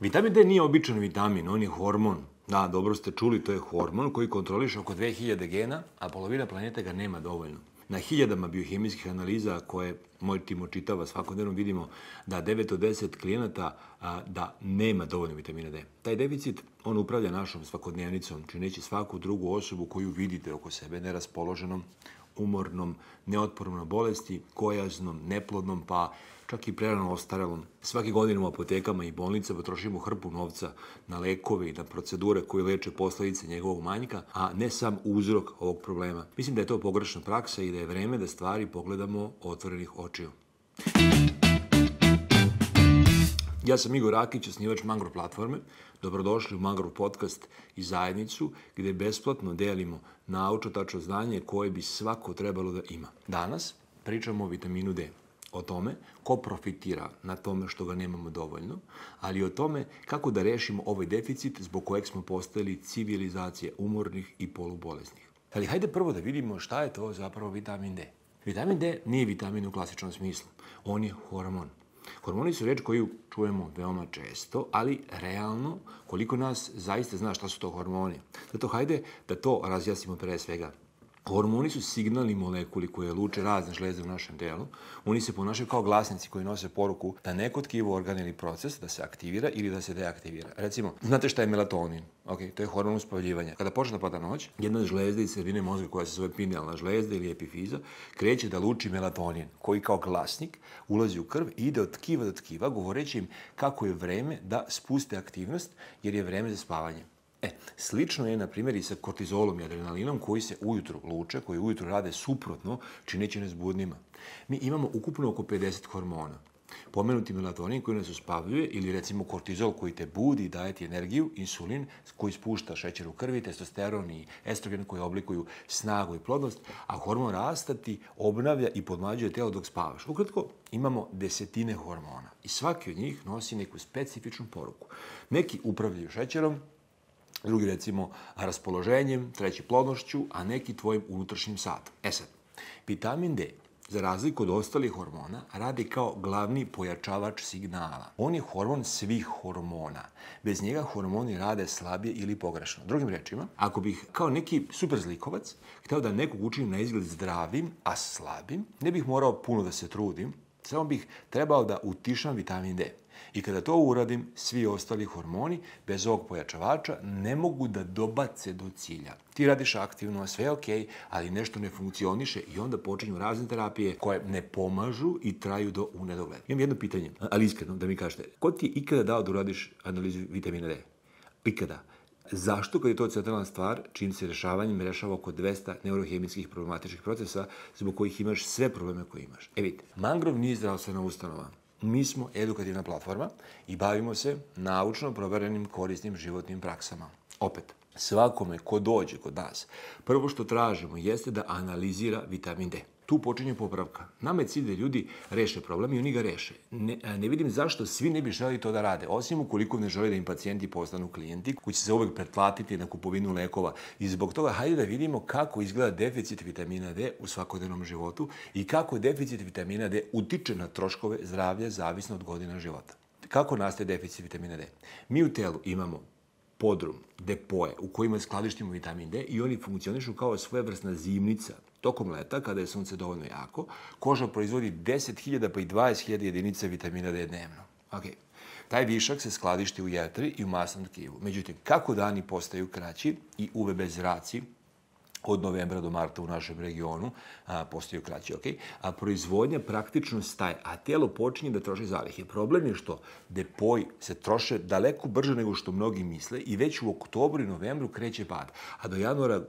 Vitamin D nije običan vitamin, on je hormon. Da, dobro ste čuli, to je hormon koji kontroliše oko 2000 gena, a polovina planete ga nema dovoljno. Na hiljadama biohemijskih analiza koje moj tim očitava svakodnevno vidimo da 9 od 10 klijenata da nema dovoljno vitamina D. Taj deficit, on upravlja našom svakodnevnicom, čineći svaku drugu osobu koju vidite oko sebe neraspoloženom, umornom, neotpornom na bolesti, gojaznom, neplodnom, pa čak i prerano ostarelom. Svake godine u apotekama i bolnicama trošimo hrpu novca na lekove i na procedure koje leče posledice njegovog manjka, a ne sam uzrok ovog problema. Mislim da je to pogrešna praksa i da je vreme da stvari pogledamo otvorenih očiju. Ja sam Igor Rakić, osnivač Mangrove platforme. Dobrodošli u Mangrove podcast i zajednicu gde besplatno delimo naučno tačno znanje koje bi svako trebalo da ima. Danas pričamo o vitaminu D. O tome ko profitira na tome što ga nemamo dovoljno, ali i o tome kako da rešimo ovaj deficit zbog kojeg smo postali civilizacija umornih i polubolesnih. Ali hajde prvo da vidimo šta je to zapravo vitamin D. Vitamin D nije vitamin u klasičnom smislu. On je hormon. Hormoni su reč koju čujemo veoma često, ali realno koliko nas zaista zna šta su to hormoni. Zato hajde da to razjasnimo pre svega. Hormoni su signalni molekuli koje luče razne žlezde u našem telu. Oni se ponašaju kao glasnici koji nose poruku da neko tkivo, organ ili proces da se aktivira ili da se deaktivira. Recimo, znate šta je melatonin? To je hormon uspavljivanja. Kada počne da pada noć, jedna žlezda iz sredine mozga koja se zove pinealna žlezda ili epifiza kreće da luči melatonin, koji kao glasnik ulazi u krv i ide od tkiva do tkiva, govoreći im kako je vreme da spuste aktivnost jer je vreme za spavanje. Slično je, na primjer, i sa kortizolom i adrenalinom koji se ujutru luče, koji ujutru rade suprotno, čineći nas budnima. Mi imamo ukupno oko 50 hormona. Pomenuti melatonin koji nas uspavljuje ili recimo kortizol koji te budi i daje ti energiju, insulin koji spušta šećer u krvi, testosteron i estrogen koji oblikuju snagu i plodnost, a hormon rasta ti obnavlja i podmlađuje telo dok spavaš. Ukratko, imamo desetine hormona i svaki od njih nosi neku specifičnu poruku. Neki upravljaju šećerom, drugi recimo raspoloženjem, treći plodnošću, a neki tvojim unutrašnjim satom. Sad, vitamin D, za razliku od ostalih hormona, radi kao glavni pojačavač signala. On je hormon svih hormona. Bez njega hormoni rade slabije ili pogrešno. Drugim rečima, ako bih kao neki superzlikovac hteo da nekog učinim na izgled zdravim, a slabim, ne bih morao puno da se trudim, samo bih trebao da utišam vitamin D. I kada to uradim, svi ostali hormoni, bez ovog pojačavača, ne mogu da dobace do cilja. Ti radiš aktivno, sve je okej, ali nešto ne funkcioniše i onda počinju razne terapije koje ne pomažu i traju do u nedogled. Imam jedno pitanje, ali iskreno, da mi kažete, ko ti je ikada dao da uradiš analizu vitamina D? Ikada. Zašto, kad je to centralna stvar, čim se rešavanjem rešava oko 200 neurohemijskih problematičnih procesa zbog kojih imaš sve probleme koje imaš? Vidite, Mangrove nije zdravstvena ustanova. Mi smo edukativna platforma i bavimo se naučno proverenim korisnim životnim praksama. Opet, svakome ko dođe kod nas, prvo što tražimo jeste da analizira vitamin D. Tu počinje popravka. Nama je cilj da ljudi reše problem i oni ga reše. Ne vidim zašto svi ne bi želeli to da rade, osim ukoliko ne žele da im pacijenti postanu klijenti koji će se uvek pretplatiti na kupovinu lekova. I zbog toga hajde da vidimo kako izgleda deficit vitamina D u svakodnevnom životu i kako deficit vitamina D utiče na troškove zdravlja zavisno od godina života. Kako nastaje deficit vitamina D? Mi u telu imamo podrum, depoje u kojima skladištimo vitamin D i oni funkcionišu kao svojevrsna zimnica. Tokom leta, kada je sunce dovoljno jako, koža proizvodi 10.000 pa i 20.000 jedinica vitamina D dnevno. Taj višak se skladišti u jetri i u masnom tkivu. Međutim, kako dani postaju kraći i UVB zraci od novembra do marta u našem regionu postaju kraći, a proizvodnja praktično staje, a telo počinje da troši zalihe. Problem je što depoji se troše daleko brže nego što mnogi misle i već u oktobru i novembru kreće pad, a do januara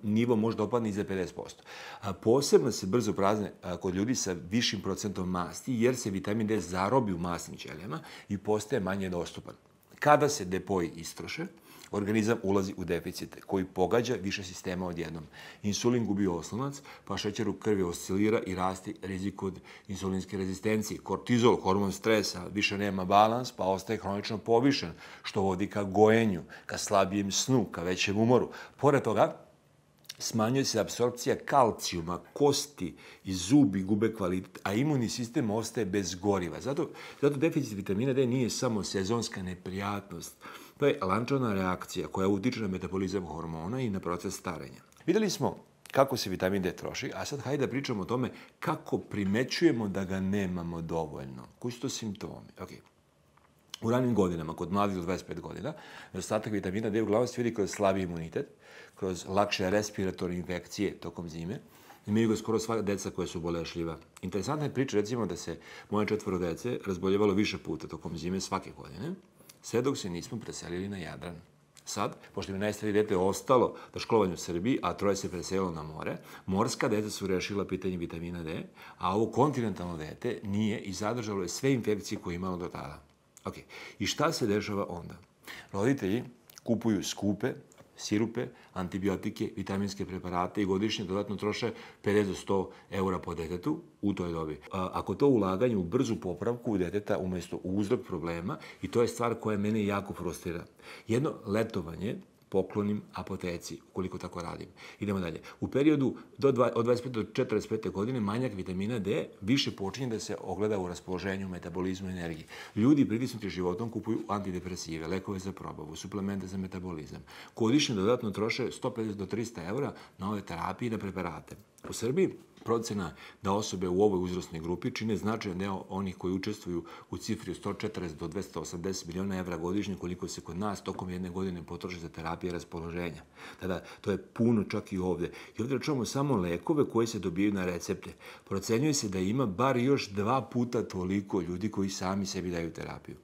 nivo može da opadne i za 50%. Posebno se brzo prazne kod ljudi sa višim procentom masti, jer se vitamin D zarobi u masnim ćelijama i postaje manje dostupan. Kada se depoji istroše, organizam ulazi u deficit koji pogađa više sistema odjednom. Insulin gubi oslonac, pa šećer u krvi oscilira i raste rizik od insulinske rezistencije. Kortizol, hormon stresa, više nema balans, pa ostaje hronično povišen, što vodi ka gojenju, ka slabijem snu, ka većem umoru. Pored toga, smanjuje se apsorpcija kalcijuma, kosti i zubi gube kvalitet, a imunni sistem ostaje bez goriva. Zato deficit vitamina D nije samo sezonska neprijatnost. To je lančana reakcija koja utiče na metabolizam hormona i na proces starenja. Videli smo kako se vitamin D troši, a sad hajde da pričamo o tome kako primećujemo da ga nemamo dovoljno. Koji su to simptomi? U ranim godinama, kod mladih do 25 godina, nedostatak vitamina D uglavnom se vidi kroz slabi imunitet, kroz lakše respiratorne infekcije tokom zime. Imaju ga skoro sva deca koja su bolešljiva. Interesantna je priča, recimo, da se moje 4 dece razboljevalo više puta tokom zime svake godine, sve dok se nismo preselili na Jadran. Sad, pošto mi najstarije dete ostalo da školovanje u Srbiji, a 3 se preselilo na more, morska deca su rešila pitanje vitamina D, a ovo kontinentalno dete nije i zadržalo je sve infekcije koje je imalo do tada. I šta se dešava onda? Roditelji kupuju skupe sirupe, antibiotike, vitaminske preparate i godišnje dodatno troše 50 do 100 eura po detetu u toj dobi. Ako to ulaganje u brzu popravku deteta umesto uzrok problema, i to je stvar koja mene jako frustrira. Jedno letovanje poklonim apoteci, ukoliko tako radim. Idemo dalje. U periodu od 25 do 45. godine manjak vitamina D više počinje da se ogleda u raspoloženju, metabolizmu i energiji. Ljudi pritisnuti životom kupuju antidepresive, lekove za probavu, suplemente za metabolizam. Godišnje dodatno troše 150 do 300 eura na ove terapije i na preparate. U Srbiji procena da osobe u ovoj uzrasnoj grupi čine značajan deo onih koji učestvuju u cifri od 140 do 280 miliona evra godišnje, koliko se kod nas tokom jedne godine potroši za terapije raspoloženja. Tada, to je puno čak i ovde. I ovde računamo samo lekove koje se dobijaju na recepte. Procenjuje se da ima bar još 2 puta toliko ljudi koji sami sebi daju terapiju.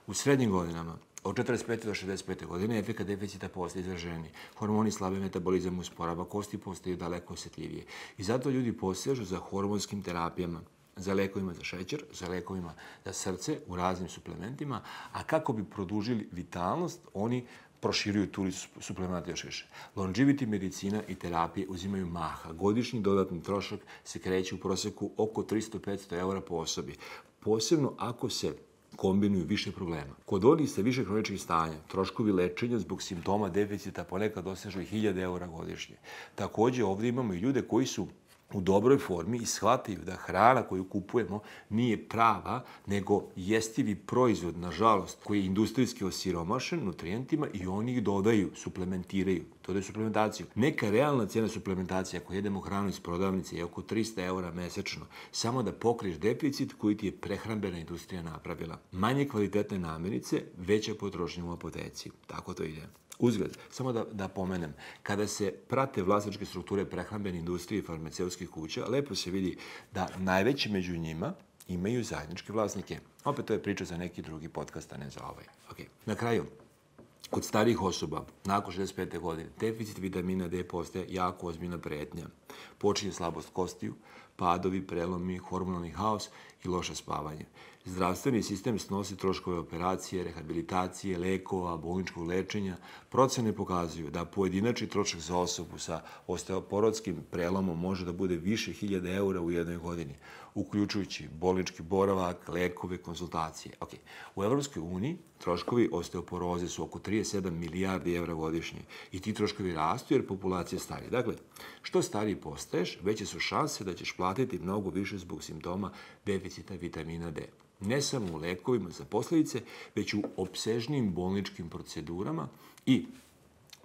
U srednjim godinama, od 45. do 65. godine, efekat deficita postaje izraženiji. Hormoni slabe, metabolizam usporava, kosti postaju daleko osjetljivije. I zato ljudi posežu za hormonskim terapijama, za lekovima za šećer, za lekovima za srce, u raznim suplementima, a kako bi produžili vitalnost, oni proširuju tu suplemenata još više. Longevity medicina i terapije uzimaju maha. Godišnji dodatni trošak se kreće u proseku oko 300-500 eura po osobi. Posebno ako se kombinuju više problema. Kod onih sa više hroničnih stanja, troškovi lečenja zbog simptoma deficita ponekad dosežu i 1000 eura godišnje. Takođe, ovdje imamo i ljude koji su u dobroj formi i shvataju da hrana koju kupujemo nije prava, nego jestivi proizvod, nažalost, koji je industrijski osiromašen nutrijentima i oni ih dodaju, suplementiraju. Dodaju suplementaciju. Neka realna cijena suplementacije, ako jedemo hranu iz prodavnice, je oko 300 eura mesečno, samo da pokriješ deficit koji ti je prehrambena industrija napravila. Manje kvalitetne namirnice, veća potrošnja u apoteci. Tako to ide. Uzgled, samo da pomenem, kada se prate vlasničke strukture prehrambene industrije i farmaceutskih kuća, lepo se vidi da najveći među njima imaju zajedničke vlasnike. Opet to je priča za neki drugi podcast, a ne za ovaj. Na kraju, kod starijih osoba, nakon 65. godine, deficit vitamina D postaje jako ozbiljna pretnja. Počinje slabost kostiju, padovi, prelomi, hormonalni haos i loše spavanje. Zdravstveni sistem snosi troškove operacije, rehabilitacije, lekova, bolničkog lečenja. Procene pokazuju da pojedinačni trošak za osobu sa osteoporotskim prelomom može da bude više 1000 eura u jednoj godini, uključujući bolnički boravak, lekove, konsultacije. U Evropskoj uniji troškovi osteoporoze su oko 37 milijardi evra godišnje i ti troškovi rastu jer populacija stari. Dakle, što stariji postaješ, veće su šanse da ćeš platiti mnogo više zbog simptoma deficita vitamina D. Ne samo u lekovima za posljedice, već u opsežnim bolničkim procedurama i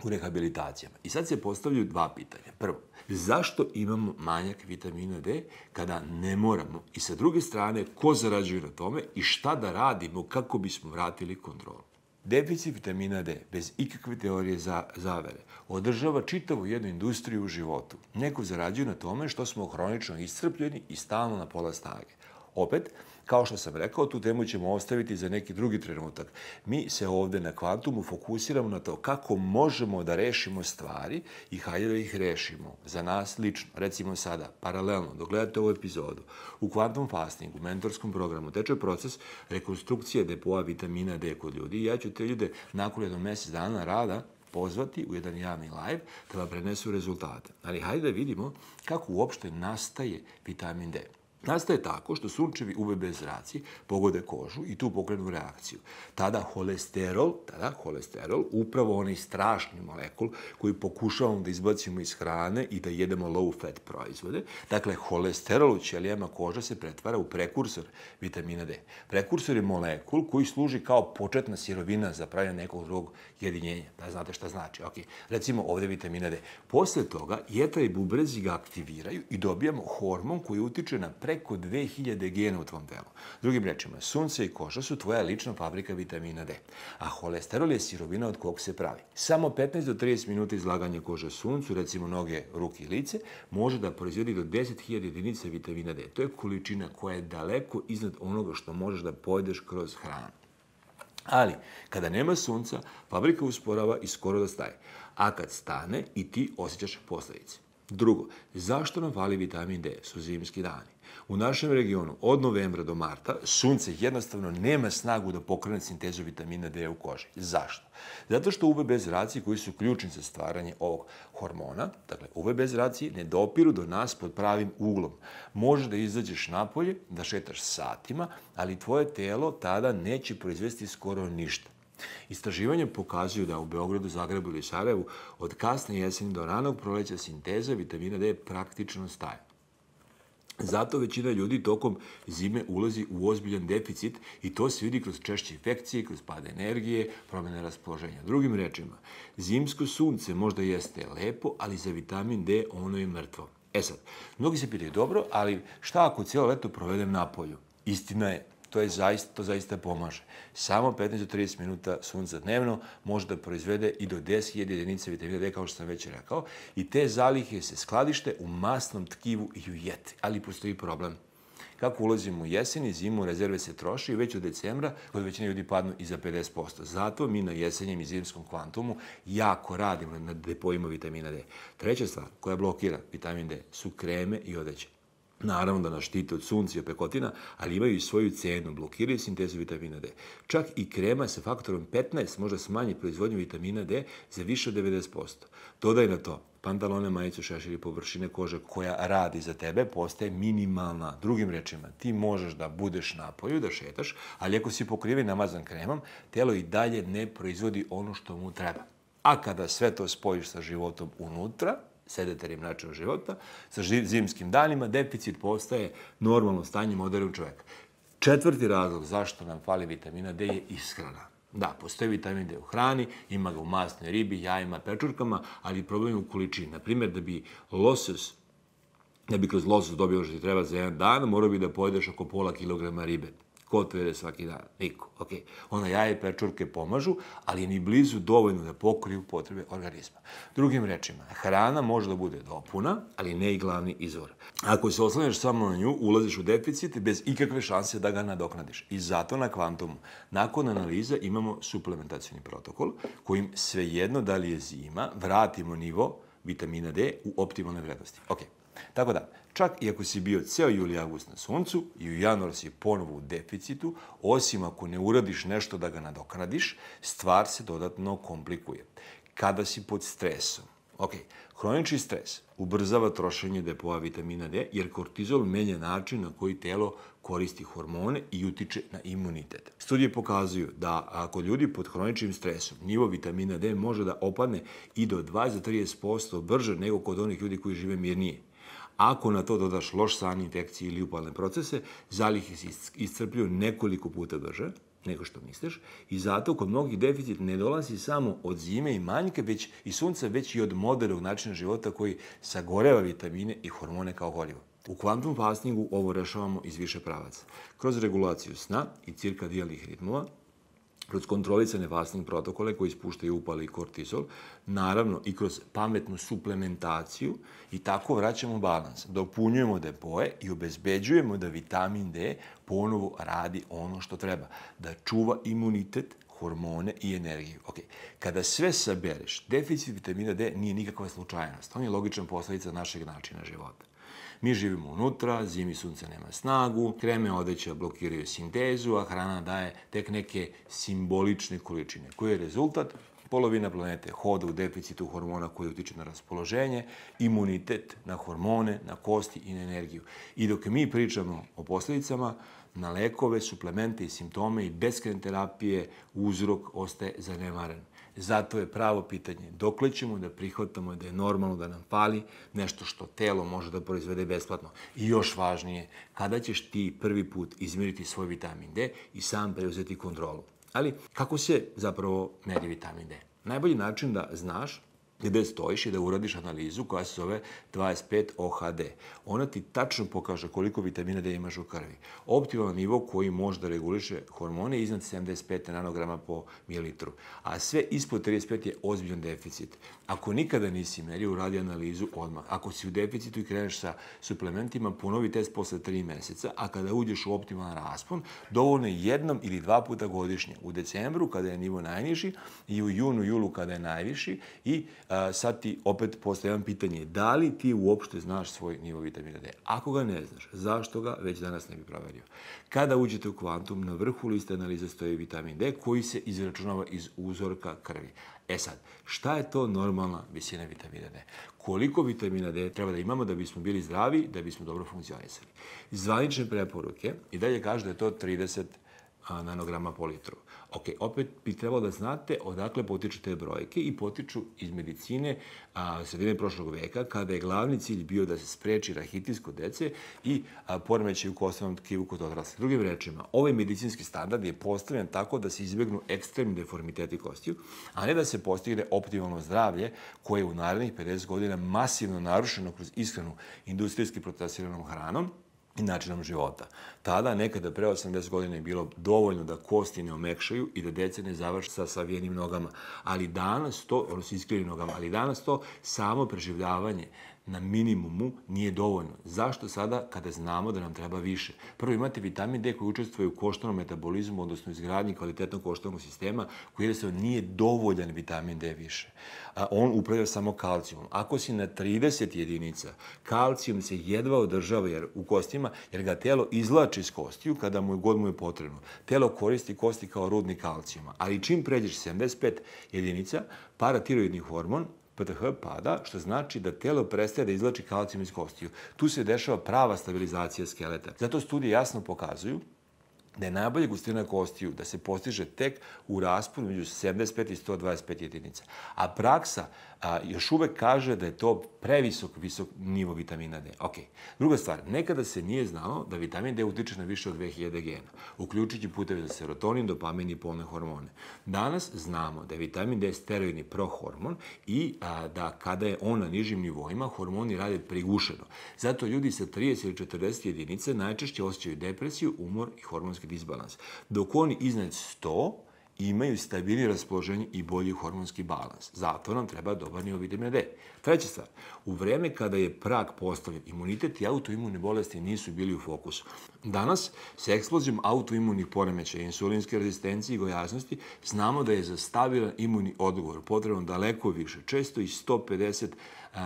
u rehabilitacijama. I sad se postavljaju 2 pitanja. Prvo, zašto imamo manjak vitamina D kada ne moramo? I sa druge strane, ko zarađuje na tome i šta da radimo kako bismo vratili kontrolu? Deficit vitamina D, bez ikakve teorije zavere, održava čitavu jednu industriju u životu. Neko zarađuje na tome što smo hronično iscrpljeni i stalno na pola snage. Opet, kao što sam rekao, tu temu ćemo ostaviti za neki drugi trenutak. Mi se ovde na Kvantumu fokusiramo na to kako možemo da rešimo stvari i hajde da ih rešimo. Za nas lično, recimo sada, paralelno, dok gledate ovu epizodu, u Quantum Fastingu, mentorskom programu, teče proces rekonstrukcije depoa vitamina D kod ljudi i ja ću te ljude nakon jedno mjesec dana rada pozvati u jedan javni live da vam prenesu rezultate. Ali hajde da vidimo kako uopšte nastaje vitamin D. Nastaje tako što sunčevi UVB zraci pogode kožu i tu pokrenu reakciju. Tada holesterol, upravo onaj strašni molekul koji pokušavamo da izbacimo iz hrane i da jedemo low fat proizvode. Dakle, holesterol u ćelijama kože se pretvara u prekursor vitamina D. Prekursor je molekul koji služi kao početna sirovina za pravljanje nekog drugog jedinjenja. Da znate šta znači. Recimo ovde vitamina D. Posle toga jetra i bubrezi ga aktiviraju i dobijamo hormon koji utiče na preko 2000 gena u tvom telu. Drugim rečima, sunce i koža su tvoja lična fabrika vitamina D, a holesterol je sirovina od kog se pravi. Samo 15 do 30 minuta izlaganja kože suncu, recimo noge, ruke i lice, može da proizvodi do 10.000 jedinica vitamina D. To je količina koja je daleko iznad onoga što možeš da pojedeš kroz hranu. Ali, kada nema sunca, fabrika usporava i skoro da staje. A kad stane, i ti osjećaš posledice. Drugo, zašto nam fali vitamin D? Su zimski dani. U našem regionu od novembra do marta sunce jednostavno nema snagu da pokrene sintezu vitamina D u koži. Zašto? Zato što UVB zraci koji su ključni za stvaranje ovog hormona, dakle UVB zraci ne dopiru do nas pod pravim uglom. Možeš da izađeš napolje, da šetaš satima, ali tvoje telo tada neće proizvesti skoro ništa. Istraživanja pokazuju da u Beogradu, Zagrebu ili Sarajevu od kasne jeseni do ranog proleća sinteza vitamina D praktično staje. Zato većina ljudi tokom zime ulazi u ozbiljan deficit i to se vidi kroz češće infekcije, kroz pad energije, promjene raspoloženja. Drugim rečima, zimsko sunce možda jeste lepo, ali za vitamin D ono je mrtvo. Sad, mnogi se pitaju, dobro, ali šta ako cijelo leto provedem na polju? Istina je, to zaista pomaže. Samo 15 do 30 minuta sunca dnevno može da proizvede i do 10.000 jedinica vitamina D, kao što sam već rekao, i te zalihe se skladište u masnom tkivu i u jetri. Ali postoji problem. Kako ulazimo u jesen i zimu, rezerve se troše i već od decembra kod većine ljudi padnu i za 50%. Zato mi na jesenjem i zimskom kvantumu jako radimo na depoima vitamina D. Treća stvar koja blokira vitamin D su kreme i odeće. Naravno da nas štite od sunca i od pekotina, ali imaju i svoju cenu, blokiraju sintezu vitamina D. Čak i krema sa faktorom 15 može smanjiti proizvodnju vitamina D za više od 90%. Dodaj na to pantalone, majicu, šešir i površine kože koja radi za tebe postaje minimalna. Drugim rečima, ti možeš da budeš napolju, da šetaš, ali ako si pokriven namazan kremom, telo i dalje ne proizvodi ono što mu treba. A kada sve to spojiš sa životom unutra, sedentarnim načinom života, sa zimskim danima, deficit postaje normalno stanje modernog čoveka. Četvrti razlog zašto nam fali vitamina D je ishrana. Da, postoji vitamin D u hrani, ima ga u masnoj ribi, jajima, pečurkama, ali problem je u količini. Naprimjer, da bi kroz losos dobio što ti treba za jedan dan, morao bi da pojedeš oko pola kilograma ribe. Ko to jede svaki dan? Niko. Ona jaje i pečurke pomažu, ali je ni blizu dovoljno da pokriju potrebe organizma. Drugim rečima, hrana može da bude dopuna, ali ne i glavni izvor. Ako se oslanjaš samo na nju, ulaziš u deficit bez ikakve šanse da ga nadoknadiš. I zato na kvantumu, nakon analiza, imamo suplementacioni protokol, kojim svejedno da li je zima, vratimo nivo vitamina D u optimalne vrednosti. Tako da, čak i ako si bio ceo jul i avgust na suncu i u januar si ponovo u deficitu, osim ako ne uradiš nešto da ga nadoknadiš, stvar se dodatno komplikuje. Kada si pod stresom, hronični stres ubrzava trošenje depoa vitamina D, jer kortizol menja način na koji telo koristi hormone i utiče na imunitet. Studije pokazuju da ako ljudi pod hroničnim stresom, nivo vitamina D može da opadne i do 20-30% brže nego kod onih ljudi koji žive mirnije. Ako na to dodaš loš san, infekcije ili upalne procese, zalihe se iscrpljuju nekoliko puta brže nego što misliš i zato kod mnogih deficit ne dolazi samo od zime i manjka i sunca, već i od modernog načina života koji sagoreva vitamine i hormone kao gorivo. U quantum fastingu ovo rešavamo iz više pravaca. Kroz regulaciju sna i cirkadijalnih ritmova, kroz kontrolisane fasting protokole koji ispuštaju upali i kortizol, naravno i kroz pametnu suplementaciju i tako vraćamo balans. Dopunjujemo depoje i obezbeđujemo da vitamin D ponovo radi ono što treba, da čuva imunitet, hormone i energiju. Kada sve sabereš, deficit vitamina D nije nikakva slučajnost. On je logična posledica našeg načina života. Mi živimo unutra, zimi sunce nema snagu, kreme odeća blokiraju sintezu, a hrana daje tek neke simbolične količine. Koji je rezultat? Polovina planete hoda u deficitu hormona koji utiče na raspoloženje, imunitet, na hormone, na kosti i na energiju. I dok mi pričamo o posljedicama, na lekove, suplemente i simptome i beskrajne terapije uzrok ostaje zanemaren. Zato je pravo pitanje dokle ćemo da prihvatamo da je normalno da nam fali nešto što telo može da proizvede besplatno. I još važnije, kada ćeš ti prvi put izmjeriti svoj vitamin D i sam preuzeti kontrolu. Ali kako se zapravo meri vitamin D? Najbolji način da znaš gde stojiš i da uradiš analizu koja se zove 25-OHD. Ona ti tačno pokaže koliko vitamina D imaš u krvi. Optimalan nivo koji može da reguliše hormone je iznad 75 nanograma po mililitru, a sve ispod 35 je ozbiljan deficit. Ako nikada nisi merio, uradi analizu odmah. Ako si u deficitu i kreneš sa suplementima, ponovi test posle 3 meseca, a kada uđeš u optimalan raspon, dovoljno je jednom ili 2 puta godišnje. U decembru kada je nivo najniži i u junu, julu kada je najviši i sad ti opet postavljam pitanje, da li ti uopšte znaš svoj nivo vitamina D? Ako ga ne znaš, zašto ga već danas ne bi proverio? Kada uđete u kvantum, na vrhu liste analize stoji vitamin D koji se izračunava iz uzorka krvi. E sad, šta je to normalna visina vitamina D? Koliko vitamina D treba da imamo da bismo bili zdravi, da bismo dobro funkcionisali? Zvanične preporuke i dalje kaže da je to 30 nanograma po litru. Ok, opet bi trebalo da znate odakle potiču te brojke i potiču iz medicine sredine prošlog veka, kada je glavni cilj bio da se spreči rahitis kod dece i poremećaj u kostavnom tkivu kod odraslih. Drugim rečima, ovaj medicinski standard je postavljen tako da se izbjegnu ekstremni deformiteti kostiju, a ne da se postigne optimalno zdravlje koje je u narednih 50 godina masivno narušeno kroz ishranu industrijski procesiranom hranom i načinom života. Tada, nekada pre 80 godina je bilo dovoljno da kosti ne omekšaju i da dece ne završe sa savijenim nogama. Ali danas to, odnosno iskrenim nogama, ali danas to samo preživljavanje na minimumu nije dovoljno. Zašto sada kada znamo da nam treba više? Prvo, imate vitamin D koji učestvuje u koštanom metabolizmu, odnosno izgradnji kvalitetnog koštanog sistema, koji jednostavno nije dovoljan vitamin D više. On upravlja samo kalcijumom. Ako si na 30 jedinica, kalcijum se jedva održava u kostima, jer ga telo izvlači iz kostiju kada god mu je potrebno. Telo koristi kosti kao rudnik kalcijuma, ali čim pređeš 75 jedinica, paratiroidni hormon PTH pada, što znači da telo prestaje da izvlači kalcijum iz kostiju. Tu se dešava prava stabilizacija skeleta. Zato studije jasno pokazuju da je najbolje gustina kostiju da se postiže tek u rasponu među 75 i 125 jedinica. A praksa još uvek kaže da je to visok nivo vitamina D. Ok. Druga stvar, nekada se nije znalo da vitamin D utiče na više od 2000 gena, uključujući puteve za serotonin, dopamin i polne hormone. Danas znamo da je vitamin D steroidni prohormon i da kada je on na nižim nivoima, hormoni rade prigušeno. Zato ljudi sa 30 ili 40 jedinica najčešće osjećaju depresiju, umor i hormonski disbalans. Dok oni iznad 100 imaju stabilnije raspoloženje i bolji hormonski balans. Zato nam treba dobar nivo vitamina D. Treća stvar, u vreme kada je prag postavljen, imunitet i autoimune bolesti nisu bili u fokusu. Danas, sa eksplozijom autoimunih poremećaja, insulinske rezistencije i gojaznosti, znamo da je za stabilan imunni odgovor potrebno daleko više, često i 150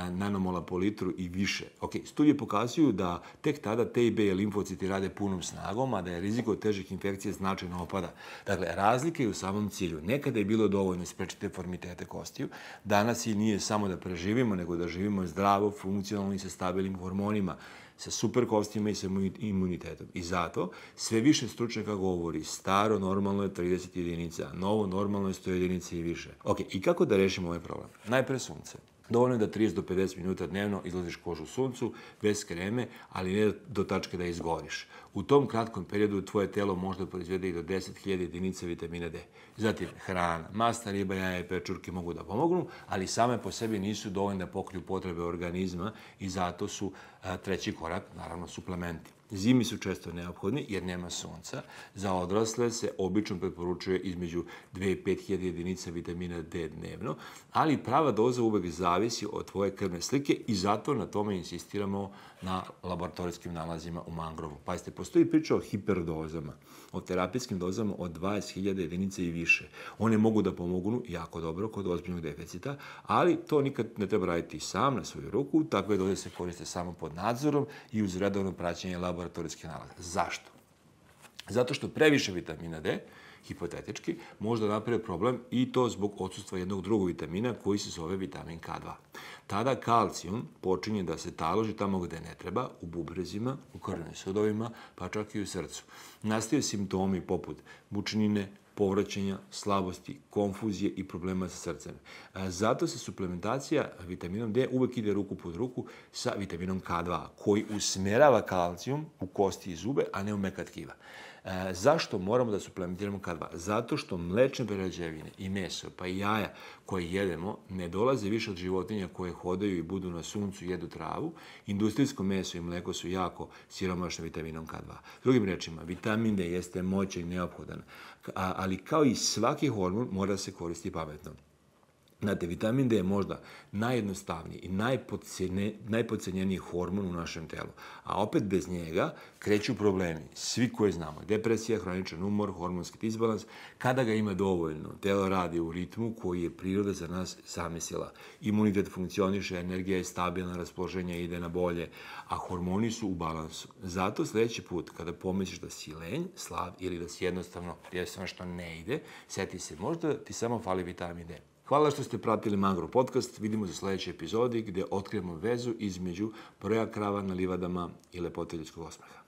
nanomola po litru i više. Ok, studije pokazuju da tek tada T i B limfociti rade punom snagom, a da je rizik od težih infekcija značajno opada. Dakle, razlika je u samom cilju. Nekada je bilo dovoljno sprečiti deformitete kostiju, danas i nije samo da preživimo, nego da živimo zdravo, funkcionalno i sa stabilnim hormonima, sa super kostima i sa imunitetom. I zato sve više stručnjaka govori staro normalno je 30 jedinica, novo normalno je 100 jedinica i više. Ok, i kako da rešimo ovaj problem? Najpre sunce. Dovoljno je da 30 do 50 minuta dnevno izlaziš kožu u suncu, bez kreme, ali ne do tačke da izgoriš. U tom kratkom periodu tvoje telo može da proizvede i do 10.000 jedinica vitamina D. Zatim, hrana, masta, riba, jaja i pečurke mogu da pomognu, ali same po sebi nisu dovoljne da pokriju potrebe organizma i zato su treći korak, naravno, suplementi. Zimi su često neophodni jer nema sunca. Za odrasle se obično preporučuje između 2 i 5.000 jedinica vitamina D dnevno, ali prava doza uvek zavisi od tvoje krvne slike i zato na tome insistiramo na laboratorijskim nalazima u mangrovu. Pazite, postoji priča o hiperdozama, o terapijskim dozama od 20.000 jedinica i više. One mogu da pomognu jako dobro kod ozbiljnog deficita, ali to nikad ne treba raditi sam na svoju ruku, takve doze se koriste samo pod nadzorom i uz redovno praćenje laboratorijskih nalaza. Zašto? Zato što previše vitamina D hipotetički, možda napravi problem i to zbog odsustva jednog drugog vitamina koji se zove vitamin K2. Tada kalcijum počinje da se taloži tamo gde ne treba, u bubrezima, u krvnim sudovima, pa čak i u srcu. Nastaju simptomi poput bučnine, povraćanja, slabosti, konfuzije i problema sa srcem. Zato se suplementacija vitaminom D uvek ide ruku pod ruku sa vitaminom K2, koji usmerava kalcijum u kosti i zube, a ne u meka tkiva. Zašto moramo da suplementiramo K2? Zato što mlečne prerađevine i meso, pa i jaja koje jedemo, ne dolaze više od životinja koje hodaju i budu na suncu i jedu travu. Industrijsko meso i mleko su jako siromašne vitaminom K2. Drugim rečima, vitamin D jeste moćan i neophodan, ali kao i svaki hormon mora se koristiti pametno. Znate, vitamin D je možda najjednostavniji i najpodcenjeniji hormon u našem telu, a opet bez njega kreću problemi. Svi koji znamo, depresija, hroničan umor, hormonski disbalans, kada ga ima dovoljno, telo radi u ritmu koji je priroda za nas zamislila. Imunitet funkcioniše, energija je stabilna, raspoloženje ide na bolje, a hormoni su u balansu. Zato sledeći put kada pomisliš da si lenj, slab ili da si jednostavno nešto ne ide, seti se, možda ti samo fali vitamin D. Hvala što ste pratili Mangrove podcast. Vidimo se u sledećoj epizodi gde otkrijemo vezu između broja krava na livadama i lepote ljudskog osmeha.